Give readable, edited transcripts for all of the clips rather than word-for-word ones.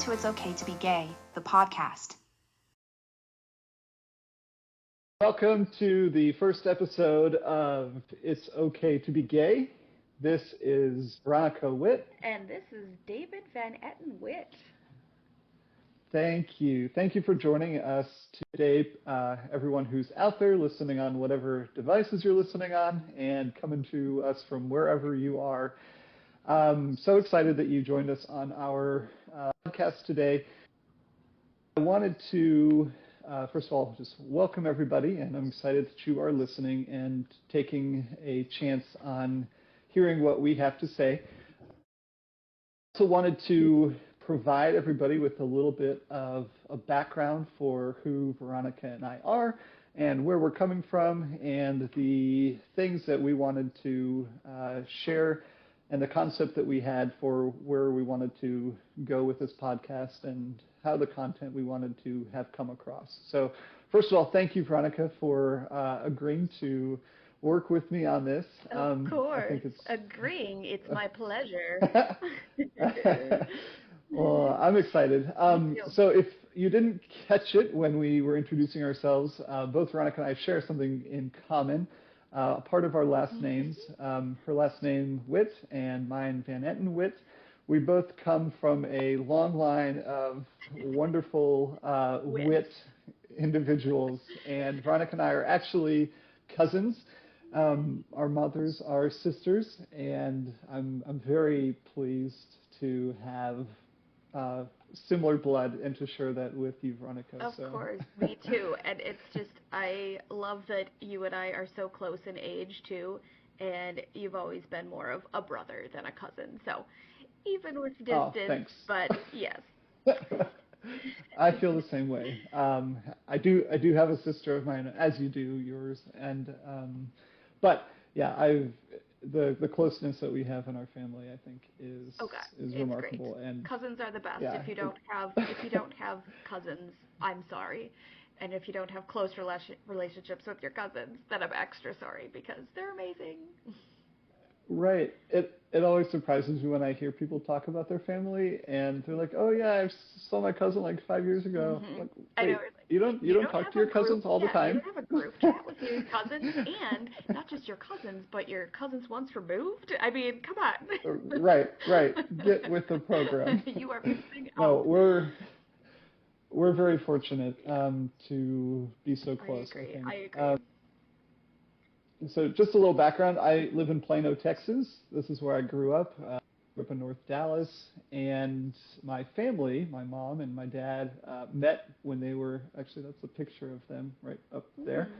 to It's Okay to Be Gay, the podcast. Welcome to the first episode of It's Okay to Be Gay. This is Veronica Witt. And this is David Van Etten Witt. Thank you. Thank you for joining us today, everyone who's out there listening on whatever devices you're listening on and coming to us from wherever you are. So excited that you joined us on our podcast today. I wanted to first of all, just welcome everybody, and I'm excited that you are listening and taking a chance on hearing what we have to say. I also wanted to provide everybody with a little bit of a background for who Veronica and I are and where we're coming from and the things that we wanted to share and the concept that we had for where we wanted to go with this podcast and how the content we wanted to have come across. So first of all, thank you, Veronica, for agreeing to work with me on this. Of course, agreeing. It's my pleasure. Well, I'm excited. So if you didn't catch it when we were introducing ourselves, both Veronica and I share something in common. Part of our last names, her last name Witt and mine Van Etten Witt. We both come from a long line of wonderful wit individuals, and Veronica and I are actually cousins. Our mothers are sisters, and I'm very pleased to have similar blood and to share that with you, Veronica. Of course, me too. And it's just, I love that you and I are so close in age too, and you've always been more of a brother than a cousin. So even with distance, but yes. I feel the same way. I do have a sister of mine, as you do yours, and but yeah, the closeness that we have in our family, I think, is remarkable. Great. And cousins are the best. Yeah. If you don't have cousins, I'm sorry. And if you don't have close relationships with your cousins, then I'm extra sorry because they're amazing. Right. It always surprises me when I hear people talk about their family and they're like, "Oh yeah, I saw my cousin like 5 years ago." Mm-hmm. Like, I know. you don't talk to your cousins all the time. You don't have a group chat with your cousins, and not just your cousins, but your cousins once removed. I mean, come on. Right. Get with the program. You are missing out. No, we're very fortunate to be so close. I agree. So just a little background. I live in Plano, Texas. This is where I grew up. Grew up in North Dallas, and my family, my mom and my dad, met when they were, actually that's a picture of them right up there.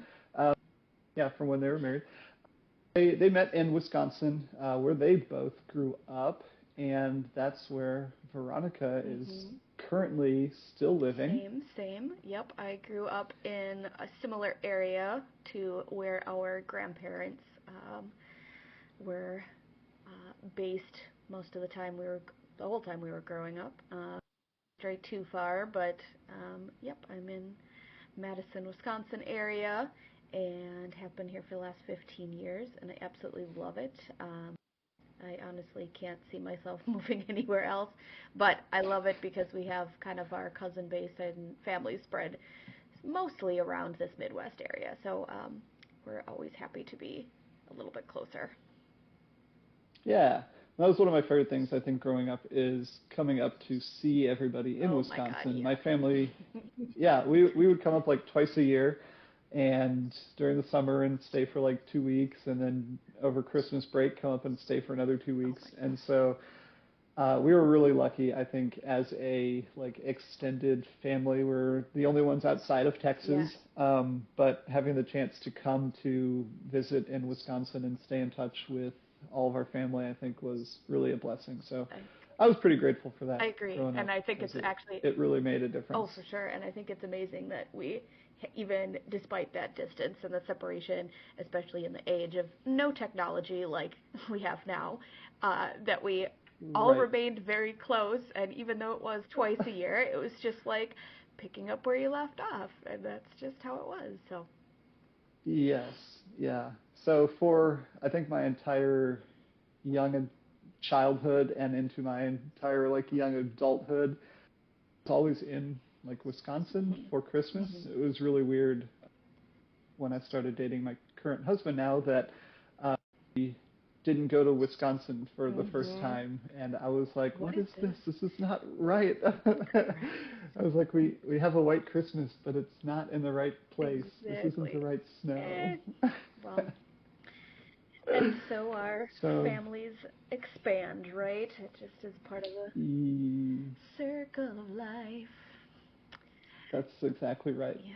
From when they were married. They met in Wisconsin, where they both grew up, and that's where Veronica is currently still living. Same. Yep, I grew up in a similar area to where our grandparents were based most of the time. The whole time we were growing up. Straight too far, but yep, I'm in Madison, Wisconsin area, and have been here for the last 15 years, and I absolutely love it. I honestly can't see myself moving anywhere else, but I love it because we have kind of our cousin base and family spread mostly around this Midwest area, so we're always happy to be a little bit closer. Yeah, that was one of my favorite things, I think, growing up, is coming up to see everybody in Wisconsin. My God, yeah. My family, we would come up like twice a year, and during the summer and stay for like 2 weeks, and then over Christmas break come up and stay for another 2 weeks. And so we were really lucky, I think, as a like extended family. We're the only ones outside of Texas, but having the chance to come to visit in Wisconsin and stay in touch with all of our family, I think, was really a blessing. So I was pretty grateful for that. I agree, and I think it really made a difference. Oh, for sure, and I think it's amazing that we, even despite that distance and the separation, especially in the age of no technology like we have now, that we all remained very close, and even though it was twice a year, it was just like picking up where you left off, and that's just how it was. So. Yes, yeah. So for, I think, my entire young childhood and into my entire like young adulthood, was always in like Wisconsin for Christmas. It was really weird when I started dating my current husband now that we didn't go to Wisconsin for the first time, and I was like, what is this? This is not right. I was like, we have a white Christmas, but it's not in the right place. This isn't the right snow. Well, and so our families expand, right? It just is part of the circle of life. That's exactly right. Yeah.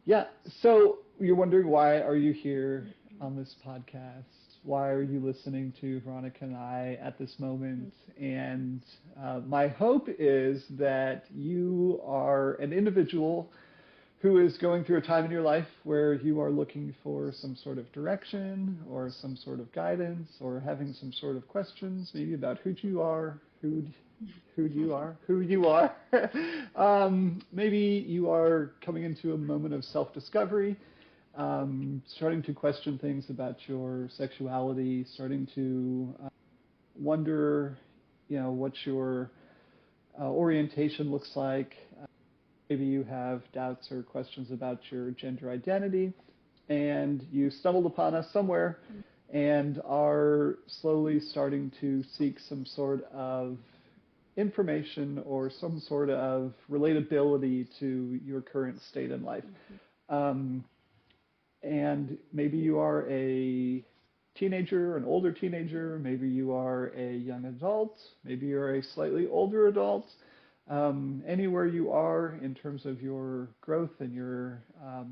Yeah. So you're wondering, why are you here on this podcast? Why are you listening to Veronica and I at this moment? And my hope is that you are an individual who is going through a time in your life where you are looking for some sort of direction or some sort of guidance, or having some sort of questions maybe about who you are, who you are. Maybe you are coming into a moment of self-discovery, starting to question things about your sexuality, starting to wonder, what your orientation looks like. Maybe you have doubts or questions about your gender identity, and you stumbled upon us somewhere and are slowly starting to seek some sort of information or some sort of relatability to your current state in life. And maybe you are a teenager, an older teenager, maybe you are a young adult, maybe you're a slightly older adult. Anywhere you are in terms of your growth and your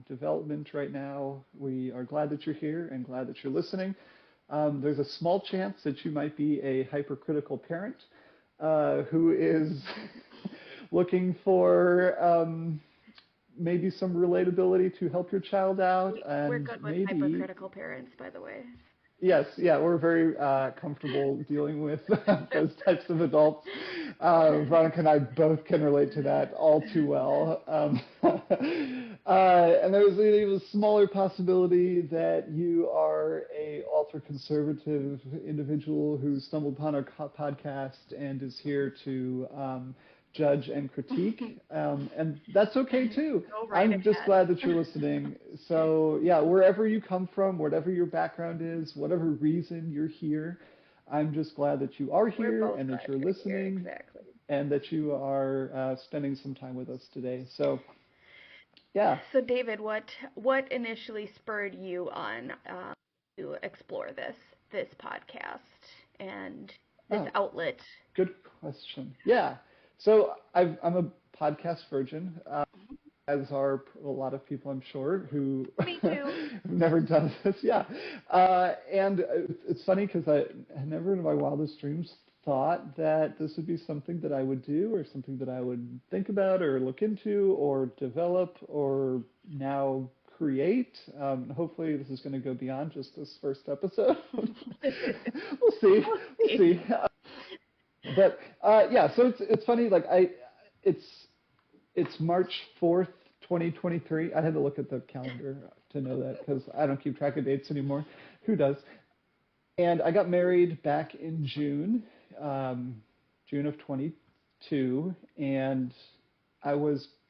development right now, we are glad that you're here and glad that you're listening. There's a small chance that you might be a hypercritical parent who is looking for maybe some relatability to help your child out. And we're good with hypercritical parents, by the way. Yes, yeah, we're very comfortable dealing with those types of adults. Veronica and I both can relate to that all too well. And there's a smaller possibility that you are a ultra-conservative individual who stumbled upon our podcast and is here to judge and critique, and that's okay too. I'm just glad that you're listening. So yeah, wherever you come from, whatever your background is, whatever reason you're here, I'm just glad that you are here and that you're listening, and that you are spending some time with us today. So yeah. So David, what initially spurred you on to explore this podcast and this outlet? Good question. Yeah. So I'm a podcast virgin, as are a lot of people, I'm sure, who have never done this. Yeah. And it's funny because I never in my wildest dreams thought that this would be something that I would do, or something that I would think about or look into or develop or now create. Hopefully this is going to go beyond just this first episode. We'll see. But yeah, so it's funny. Like it's March 4th, 2023. I had to look at the calendar to know that because I don't keep track of dates anymore. Who does? And I got married back in June of 22, and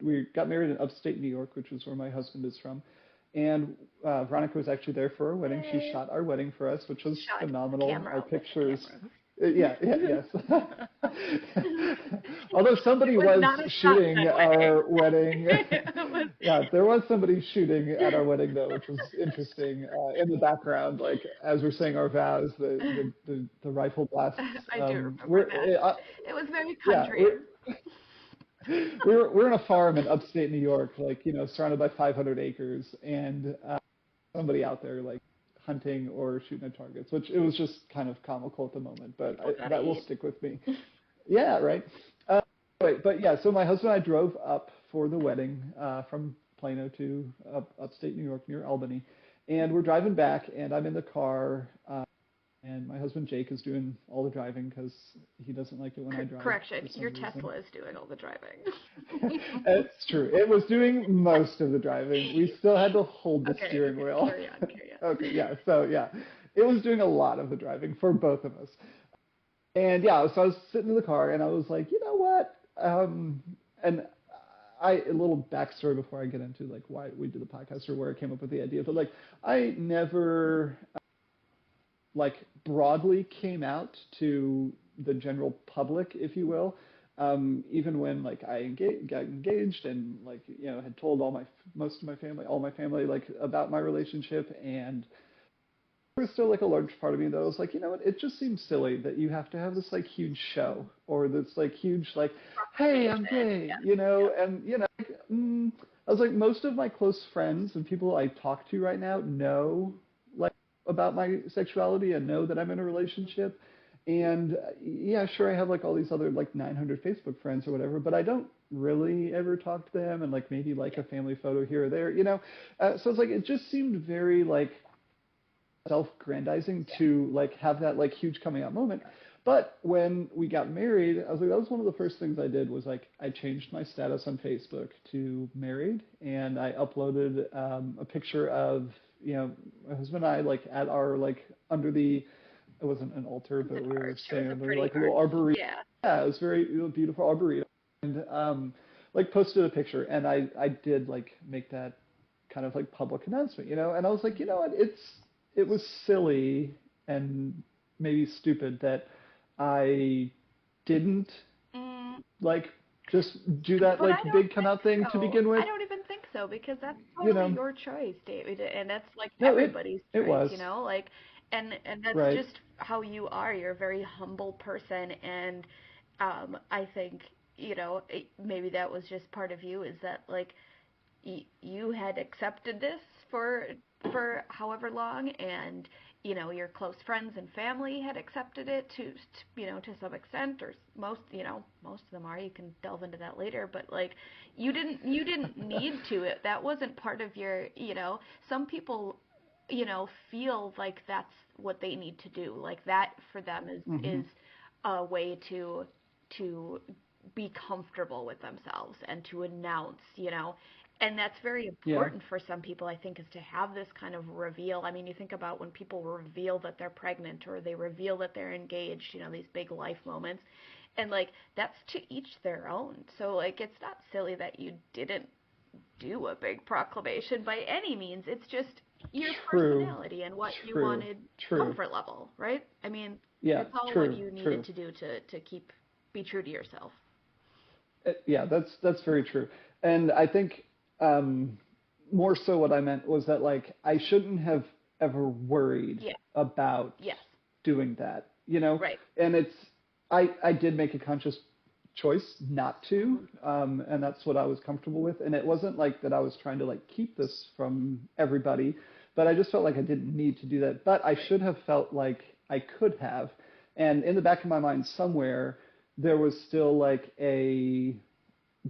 we got married in upstate New York, which is where my husband is from. And Veronica was actually there for our wedding. She shot our wedding for us, which was phenomenal. Our pictures. Yes. Although somebody was shooting our wedding. Yeah, there was somebody shooting at our wedding though, which was interesting. In the background, like as we're saying our vows, the rifle blasts. I do remember that. It was very country. Yeah, we're in a farm in upstate New York, like surrounded by 500 acres, and somebody out there like hunting or shooting at targets, which it was just kind of comical at the moment, but that will stick with me. Yeah, right. But yeah, so my husband and I drove up for the wedding from Plano to upstate New York near Albany, and we're driving back, and I'm in the car, and my husband Jake is doing all the driving because he doesn't like it when I drive. Correction, your Tesla is doing all the driving. It's true. It was doing most of the driving. We still had to hold the steering wheel. Carry on. Okay, yeah. So yeah, it was doing a lot of the driving for both of us. And yeah, so I was sitting in the car and I was like, you know what? and a little backstory before I get into like why we do the podcast or where I came up with the idea, but like I never like broadly came out to the general public, if you will. Even when like got engaged and like had told most of my family, all my family like about my relationship, and there was still like a large part of me that was like, what, it just seems silly that you have to have this like huge show or this like huge like, hey, I'm gay, and I was like, most of my close friends and people I talk to right now know like about my sexuality and know that I'm in a relationship. And yeah, sure, I have like all these other like 900 Facebook friends or whatever, but I don't really ever talk to them and like maybe like a family photo here or there. So it's like, it just seemed very like self-grandizing to like have that like huge coming out moment. But when we got married, I was like, that was one of the first things I did was like I changed my status on Facebook to married, and I uploaded a picture of my husband and I like at our like under the, it wasn't an altar, but we were standing under like a little arboretum. Yeah, it was very beautiful arboretum, and like posted a picture, and I did like make that kind of like public announcement, and I was like, what, it was silly and maybe stupid that I didn't like just do that But like big come out thing to begin with. I don't even think so, because that's totally your choice, David, and that's like No, everybody's choice, it was. like, and that's Right. just how you are. You're a very humble person, and I think maybe that was just part of you, is that like you had accepted this for however long, and your close friends and family had accepted it to to some extent, or most of them are. You can delve into that later, but like you didn't need to. That wasn't part of your. Some people feel like that's what they need to do. Like that for them is a way to be comfortable with themselves and to announce, and that's very important for some people, I think, is to have this kind of reveal. I mean, you think about when people reveal that they're pregnant or they reveal that they're engaged, these big life moments, and like that's to each their own. So like it's not silly that you didn't do a big proclamation by any means. It's just your personality and what you wanted comfort level, right? I mean, that's all what you needed to do to be true to yourself. Yeah, that's very true. And I think more so what I meant was that like I shouldn't have ever worried about doing that, Right. And I did make a conscious choice not to, and that's what I was comfortable with. And it wasn't like that I was trying to like keep this from everybody, but I just felt like I didn't need to do that. But I should have felt like I could have. And in the back of my mind somewhere, there was still like a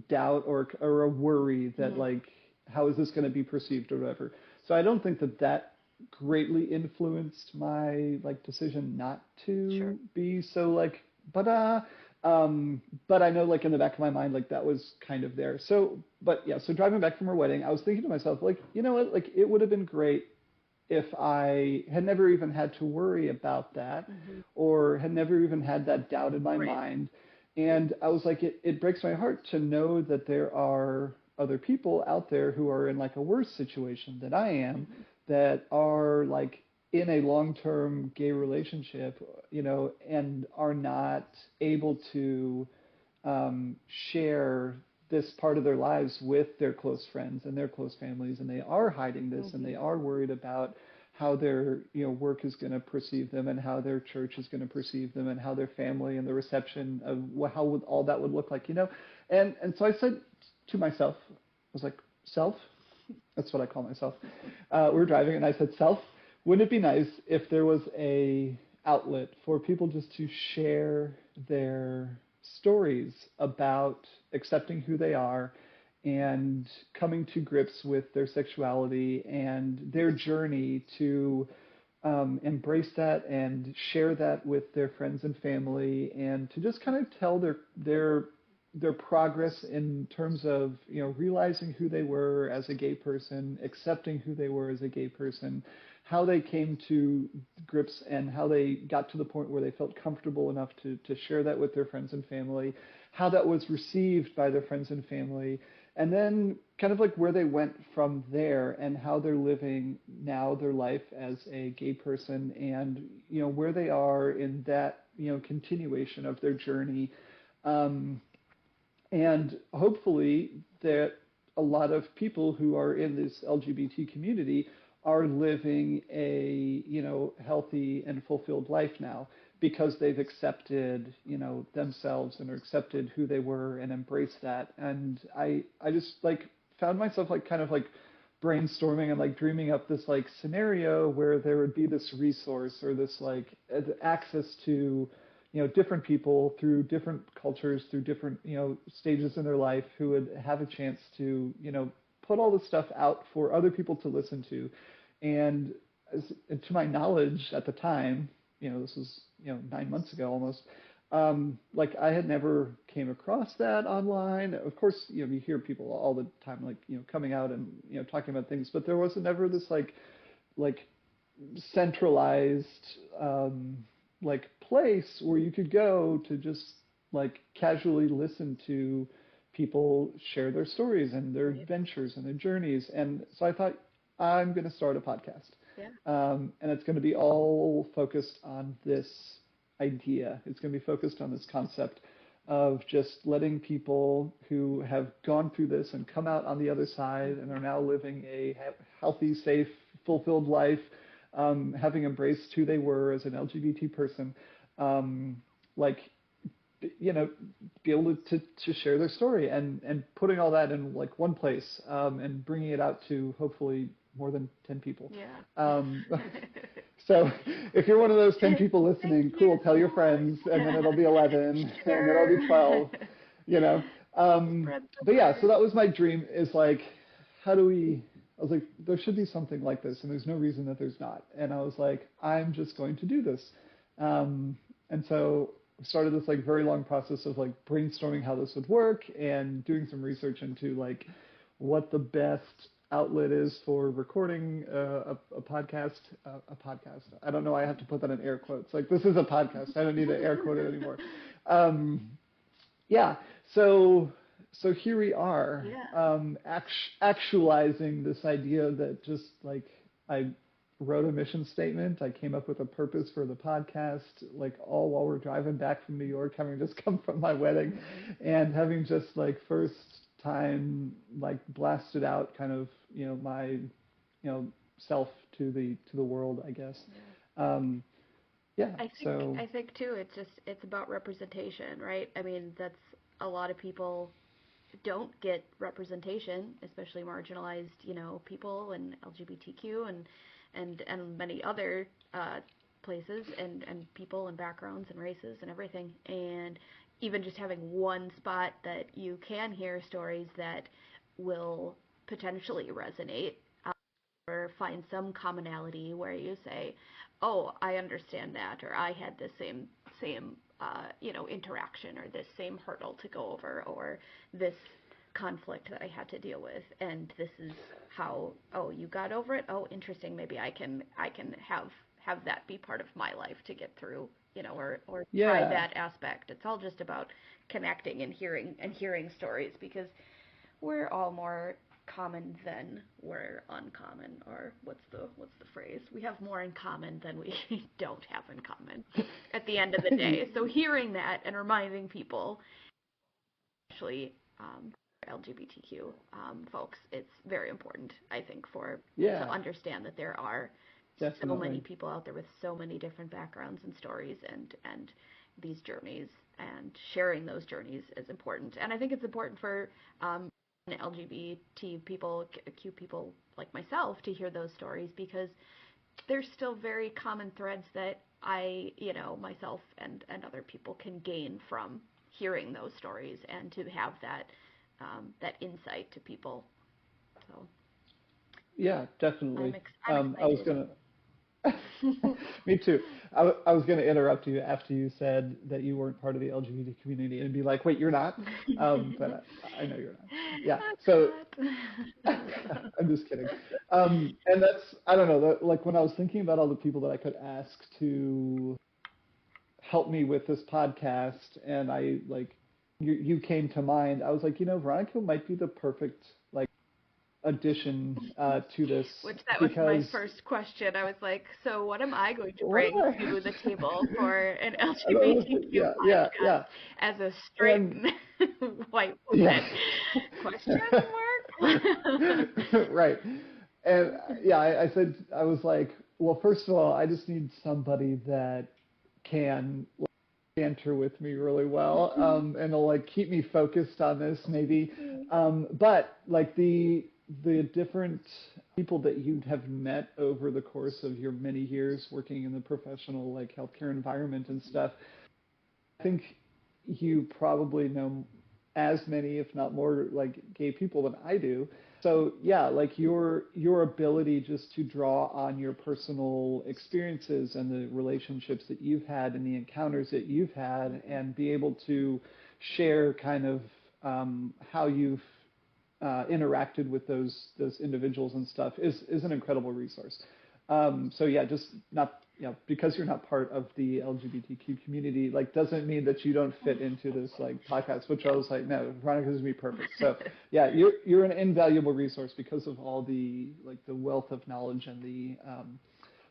doubt or a worry that like, how is this going to be perceived or whatever. So I don't think that greatly influenced my like decision not to be so like, but I know like in the back of my mind, like that was kind of there. So, but yeah, so driving back from our wedding, I was thinking to myself, like, you know what, like it would have been great if I had never even had to worry about that or had never even had that doubt in my mind. And I was like, it breaks my heart to know that there are other people out there who are in like a worse situation than I am, that are like in a long-term gay relationship, and are not able to share this part of their lives with their close friends and their close families, and they are hiding this, and they are worried about how their work is going to perceive them, and how their church is going to perceive them, and how their family and the reception of how all that would look like, and so I said to myself, I was like, self, that's what I call myself. We were driving, and I said, self, wouldn't it be nice if there was a outlet for people just to share their stories about accepting who they are and coming to grips with their sexuality and their journey to embrace that and share that with their friends and family, and to just kind of tell their progress in terms of realizing who they were as a gay person, accepting who they were as a gay person, how they came to grips and how they got to the point where they felt comfortable enough to share that with their friends and family, how that was received by their friends and family, and then kind of like where they went from there and how they're living now their life as a gay person, and where they are in that continuation of their journey, and hopefully that a lot of people who are in this LGBT community are living a healthy and fulfilled life now because they've accepted themselves and accepted who they were and embraced that. And I just like found myself like kind of like brainstorming and like dreaming up this like scenario where there would be this resource or this like access to different people through different cultures, through different stages in their life, who would have a chance to put all this stuff out for other people to listen to. And to my knowledge at the time, this was 9 months ago almost, like I had never came across that online. Of course, you hear people all the time like coming out and talking about things, but there wasn't ever this like centralized like place where you could go to just like casually listen to people share their stories and their adventures and their journeys. And so I thought, I'm going to start a podcast. Yeah. And it's going to be all focused on this idea. It's going to be focused on this concept of just letting people who have gone through this and come out on the other side and are now living a healthy, safe, fulfilled life, having embraced who they were as an LGBT person, like, be able to share their story and putting all that in like one place, and bringing it out to hopefully more than 10 people. Yeah. So if you're one of those 10 people listening, cool, tell your friends, and then it'll be 11, Sure. and then it'll be 12, But yeah, so that was my dream, is like, I was like, there should be something like this, and there's no reason that there's not. And I was like, I'm just going to do this. And so we started this like very long process of like brainstorming how this would work and doing some research into like what the best outlet is for recording a podcast. A podcast. I don't know. I have to put that in air quotes. Like, this is a podcast. I don't need to air quote it anymore. Yeah. So here we are, actualizing this idea that just like I wrote a mission statement. I came up with a purpose for the podcast, like all while we're driving back from New York, having just come from my wedding, and having just like first time like blasted out kind of my self to the world, I guess. I think too, it's about representation, right? I mean, that's a lot of people don't get representation, especially marginalized, people and LGBTQ and many other places and people and backgrounds and races and everything. And even just having one spot that you can hear stories that will potentially resonate, or find some commonality where you say, oh, I understand that, or I had the same interaction, or this same hurdle to go over, or this conflict that I had to deal with, and this is how, oh, you got over it, oh, interesting, maybe I can have that be part of my life to get through, or try that aspect. It's all just about connecting and hearing stories, because we're all more common than we're uncommon, or what's the phrase? We have more in common than we don't have in common at the end of the day. So hearing that and reminding people, especially LGBTQ folks, it's very important, I think, to understand that there are so many people out there with so many different backgrounds and stories and these journeys, and sharing those journeys is important. And I think it's important for LGBT people, Q people like myself, to hear those stories, because there's still very common threads that I, myself and other people can gain from hearing those stories, and to have that insight to people. So yeah, definitely. I'm excited. Me too. I was going to interrupt you after you said that you weren't part of the LGBT community and be like, wait, you're not? But I know you're not. Yeah. Oh So God. I'm just kidding. And that's, I don't know, like when I was thinking about all the people that I could ask to help me with this podcast, and I like, you came to mind, I was like, Veronica might be the perfect like addition to this Which that was my because first question. I was like, so what am I going to what bring do to the table for an LGBTQ yeah, yeah, podcast yeah. as a straight And white yeah. woman? Question mark? Right. And yeah, I said, I was like, well, first of all, I just need somebody that can like, banter with me really well, and will like keep me focused on this maybe. But like the different people that you have met over the course of your many years working in the professional like healthcare environment and stuff, I think you probably know as many, if not more, like gay people than I do. So yeah, like your ability just to draw on your personal experiences and the relationships that you've had and the encounters that you've had, and be able to share kind of how you've interacted with those individuals and stuff is an incredible resource. So yeah, just not because you're not part of the LGBTQ community, like doesn't mean that you don't fit into this like podcast. Which I was like, no, Veronica's gonna be perfect. So yeah, you're an invaluable resource because of all the like the wealth of knowledge and the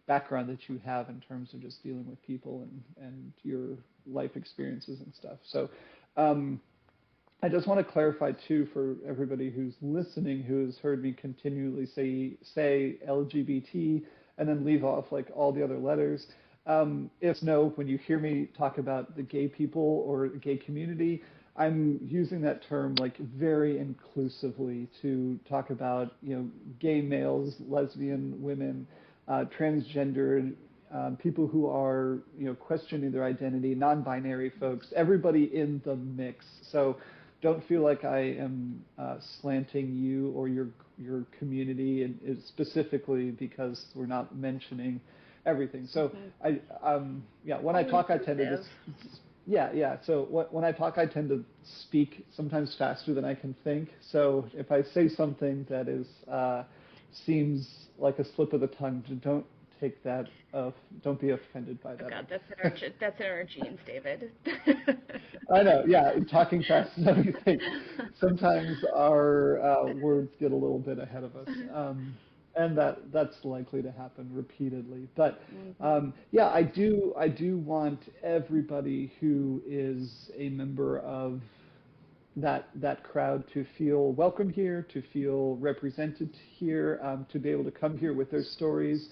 background that you have in terms of just dealing with people and your life experiences and stuff. So. I just want to clarify too for everybody who's listening, who has heard me continually say LGBT and then leave off like all the other letters. If no, when you hear me talk about the gay people or gay community, I'm using that term like very inclusively to talk about gay males, lesbian women, transgendered. People who are questioning their identity, non-binary folks, everybody in the mix. So don't feel like I am slanting you or your community, and specifically because we're not mentioning everything. So when I talk, I tend to just So when I talk, I tend to speak sometimes faster than I can think. So if I say something that is seems like a slip of the tongue, don't take that. Don't be offended by that. Oh God, that's in our genes, David. I know, yeah, talking fast is everything. Sometimes our words get a little bit ahead of us, and that's likely to happen repeatedly. But yeah, I do want everybody who is a member of that crowd to feel welcome here, to feel represented here, to be able to come here with their stories.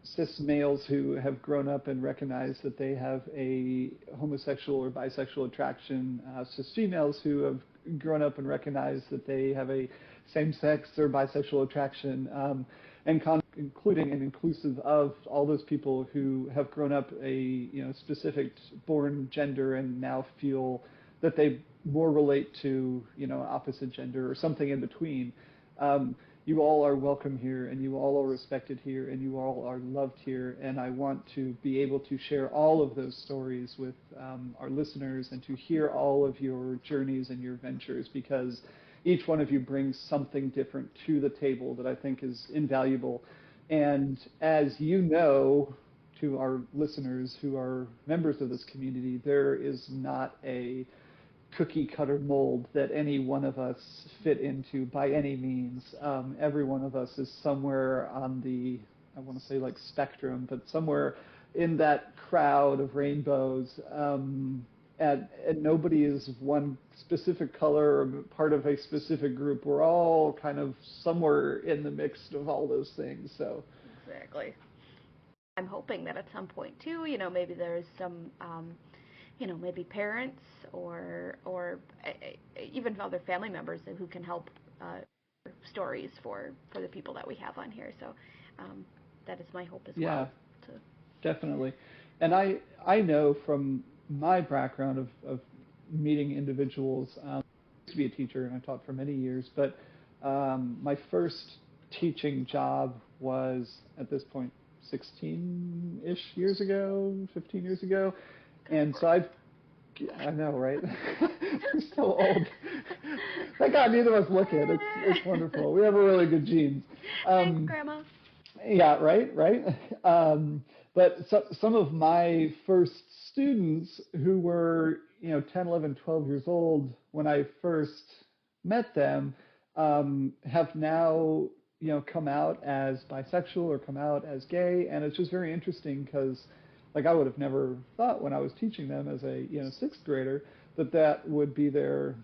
Cis males who have grown up and recognized that they have a homosexual or bisexual attraction, cis females who have grown up and recognized that they have a same-sex or bisexual attraction, including and inclusive of all those people who have grown up a specific born gender and now feel that they more relate to opposite gender or something in between. You all are welcome here, and you all are respected here, and you all are loved here. And I want to be able to share all of those stories with our listeners and to hear all of your journeys and your ventures, because each one of you brings something different to the table that I think is invaluable. And as you know, to our listeners who are members of this community, there is not a cookie cutter mold that any one of us fit into by any means. Every one of us is somewhere on the, I want to say like spectrum, but somewhere in that crowd of rainbows. And nobody is one specific color or part of a specific group. We're all kind of somewhere in the mix of all those things. So Exactly. I'm hoping that at some point too, maybe there's some maybe parents or even other family members who can help stories for the people that we have on here. So that is my hope as well. yeah, definitely. And I know from my background of meeting individuals, I used to be a teacher and I taught for many years, but my first teaching job was at this point 16-ish years ago, 15 years ago. And so I know, right? We're so old. Thank God neither of us look it. It's wonderful. We have a really good genes. Thanks, Grandma. Yeah, right. But some of my first students who were, 10, 11, 12 years old when I first met them, have now, come out as bisexual or come out as gay. And it's just very interesting because, like, I would have never thought when I was teaching them as a, sixth grader that would be their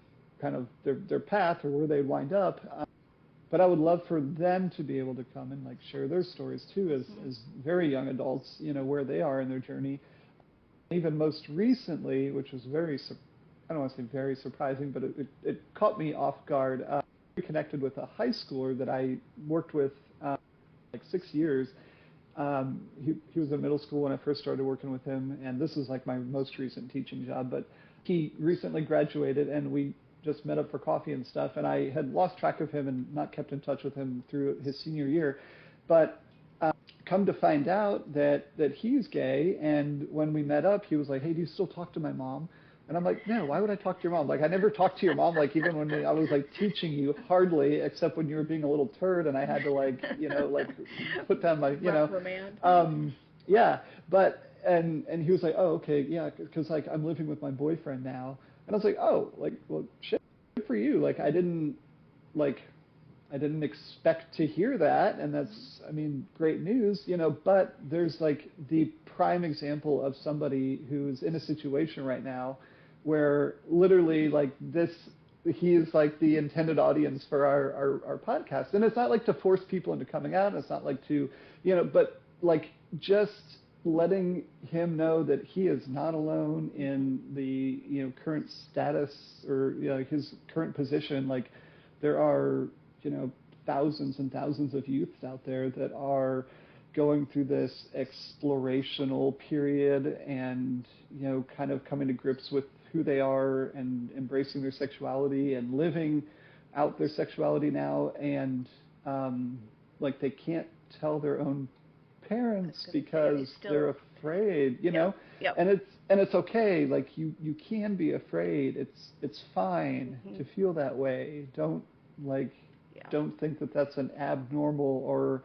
kind of their path or where they'd wind up. But I would love for them to be able to come and like share their stories too as very young adults, where they are in their journey. Even most recently, which was I don't want to say very surprising, but it caught me off guard. I connected with a high schooler that I worked with like 6 years. He was in middle school when I first started working with him, and this is like my most recent teaching job, but he recently graduated and we just met up for coffee and stuff, and I had lost track of him and not kept in touch with him through his senior year. But come to find out that he's gay, and when we met up, he was like, "Hey, do you still talk to my mom?" And I'm like, "No, why would I talk to your mom? Like, I never talked to your mom, like, even when I was, like, teaching you, hardly, except when you were being a little turd, and I had to, like, like, put down my, yeah, but, and he was like, "Oh, okay, yeah, because, like, I'm living with my boyfriend now." And I was like, "Oh, like, well, shit, good for you. Like, I didn't expect to hear that, and that's, I mean, great news, but there's, like, the prime example of somebody who's in a situation right now where literally, like, he is, like, the intended audience for our podcast. And it's not, like, to force people into coming out, and it's not, like, to, but, like, just letting him know that he is not alone in the current status or his current position. Like, there are thousands and thousands of youths out there that are going through this explorational period and kind of coming to grips with who they are and embracing their sexuality and living out their sexuality now, and like they can't tell their own parents because they're afraid, Yep. and it's okay. Like you can be afraid. It's fine to feel that way. Don't think that that's an abnormal or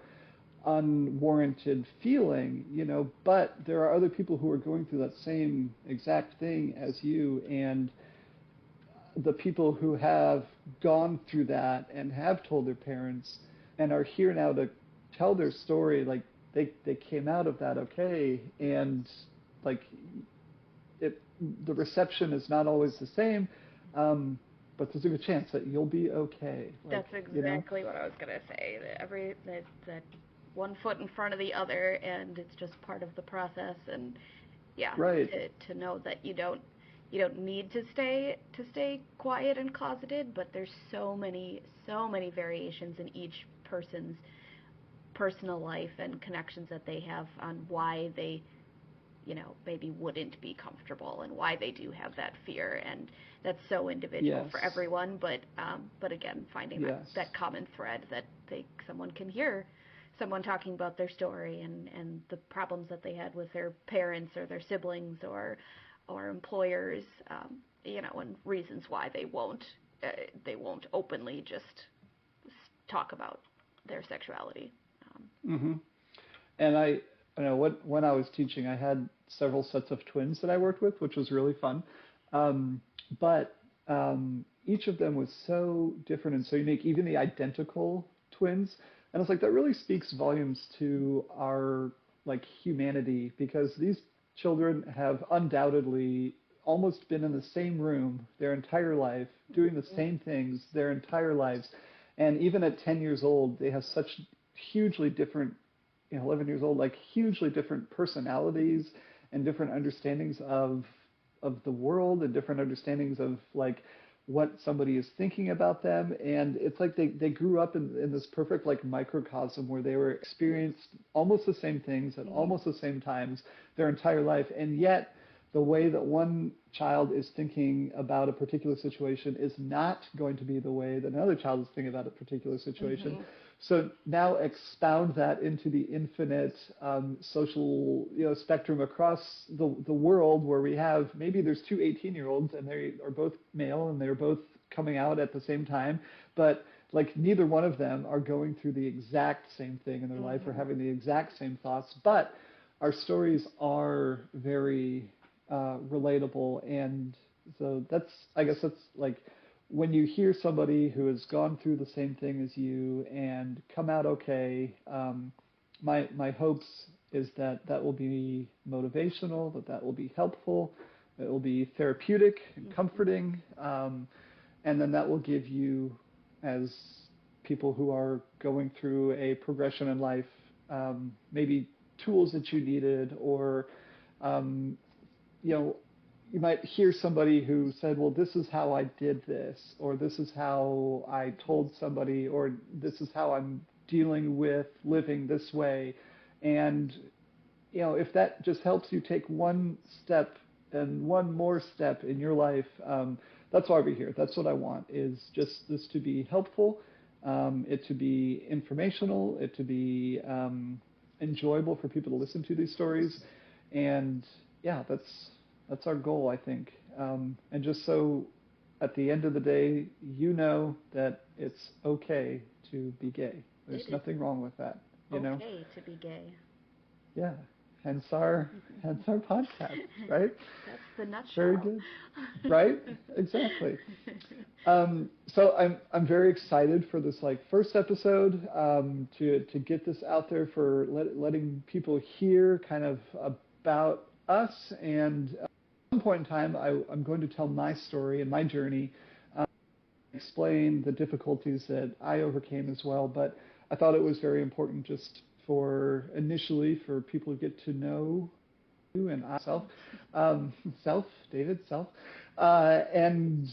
unwarranted feeling, but there are other people who are going through that same exact thing as you, and the people who have gone through that and have told their parents and are here now to tell their story, like they came out of that okay, and like the reception is not always the same, but there's a good chance that you'll be okay. That's exactly what I was gonna say. That 1 foot in front of the other, and it's just part of the process. And right. To know that you don't need to stay quiet and closeted, but there's so many variations in each person's personal life and connections that they have on why they maybe wouldn't be comfortable and why they do have that fear, and that's so individual for everyone. But again, finding that common thread that someone can hear someone talking about their story and the problems that they had with their parents or their siblings or employers, and reasons why they won't openly just talk about their sexuality. And I know when I was teaching, I had several sets of twins that I worked with, which was really fun. But each of them was so different and so unique, even the identical twins. And it's like, that really speaks volumes to our like humanity, because these children have undoubtedly almost been in the same room their entire life, doing the same things their entire lives. And even at 10 years old, they have such hugely different, 11 years old, like hugely different personalities and different understandings of the world and different understandings of like what somebody is thinking about them. And it's like they grew up in this perfect like microcosm where they were experienced almost the same things at almost the same times their entire life. And yet the way that one child is thinking about a particular situation is not going to be the way that another child is thinking about a particular situation. Mm-hmm. So now expound that into the infinite social, spectrum across the world, where we have, maybe there's two 18-year-olds and they are both male and they're both coming out at the same time, but like neither one of them are going through the exact same thing in their life or having the exact same thoughts, but our stories are very relatable. And so I guess that's like, when you hear somebody who has gone through the same thing as you and come out okay, my hopes is that will be motivational, that will be helpful, it will be therapeutic and comforting, and then that will give you, as people who are going through a progression in life, maybe tools that you needed, or you might hear somebody who said, well, this is how I did this, or this is how I told somebody, or this is how I'm dealing with living this way. And, if that just helps you take one step and one more step in your life, that's why we're here. That's what I want, is just this to be helpful, it to be informational, it to be enjoyable for people to listen to these stories. And yeah, that's our goal, I think. And just so at the end of the day, that it's okay to be gay. There's nothing wrong with that. Okay to be gay. Yeah. Hence our podcast, right? That's the nutshell. Very good. Right? Exactly. So I'm very excited for this first episode, to get this out there, for letting people hear kind of about us. And at some point in time, I'm going to tell my story and my journey, explain the difficulties that I overcame as well. But I thought it was very important just initially for people to get to know you and myself, David, and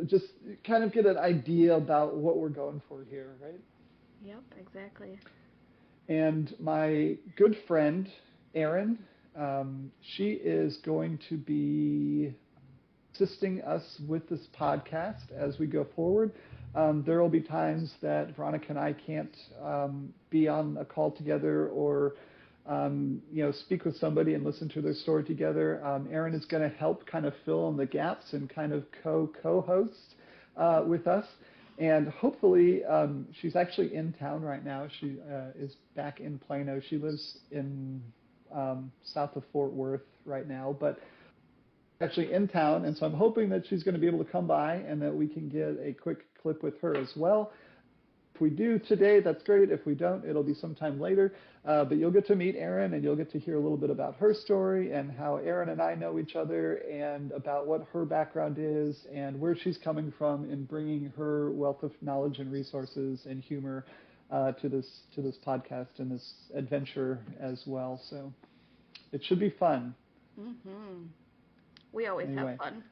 just kind of get an idea about what we're going for here, right? Yep, exactly. And my good friend, Erin, she is going to be assisting us with this podcast as we go forward. There will be times that Veronica and I can't be on a call together, or speak with somebody and listen to their story together. Erin is going to help kind of fill in the gaps and kind of co-host with us. And hopefully, she's actually in town right now. She is back in Plano. She lives in south of Fort Worth right now, but actually in town. And so I'm hoping that she's going to be able to come by and that we can get a quick clip with her as well. If we do today, that's great. If we don't, it'll be sometime later. But you'll get to meet Erin, and you'll get to hear a little bit about her story and how Erin and I know each other, and about what her background is and where she's coming from in bringing her wealth of knowledge and resources and humor to this podcast and this adventure as well. So it should be fun. Mm-hmm. We always have fun.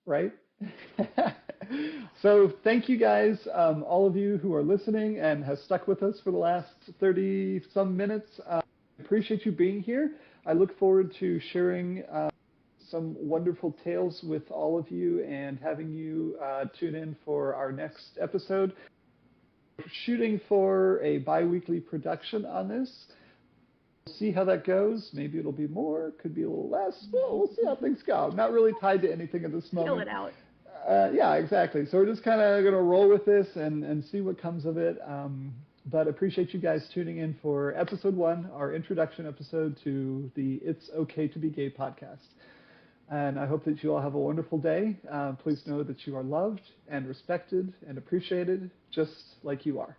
Right? So thank you guys, all of you who are listening and have stuck with us for the last 30 some minutes. Appreciate you being here. I look forward to sharing some wonderful tales with all of you and having you tune in for our next episode. We're shooting for a bi-weekly production on this. We'll see how that goes. Maybe it'll be more, could be a little less. We'll see how things go. I'm not really tied to anything at this moment. Feel it out. Yeah, exactly. So we're just kind of going to roll with this and see what comes of it. But appreciate you guys tuning in for episode 1, our introduction episode to the It's Okay to Be Gay podcast. And I hope that you all have a wonderful day. Please know that you are loved and respected and appreciated just like you are.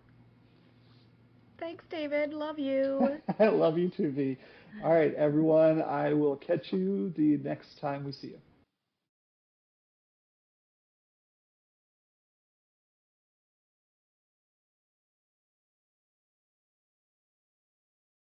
Thanks, David. Love you. I love you too, V. All right, everyone. I will catch you the next time we see you.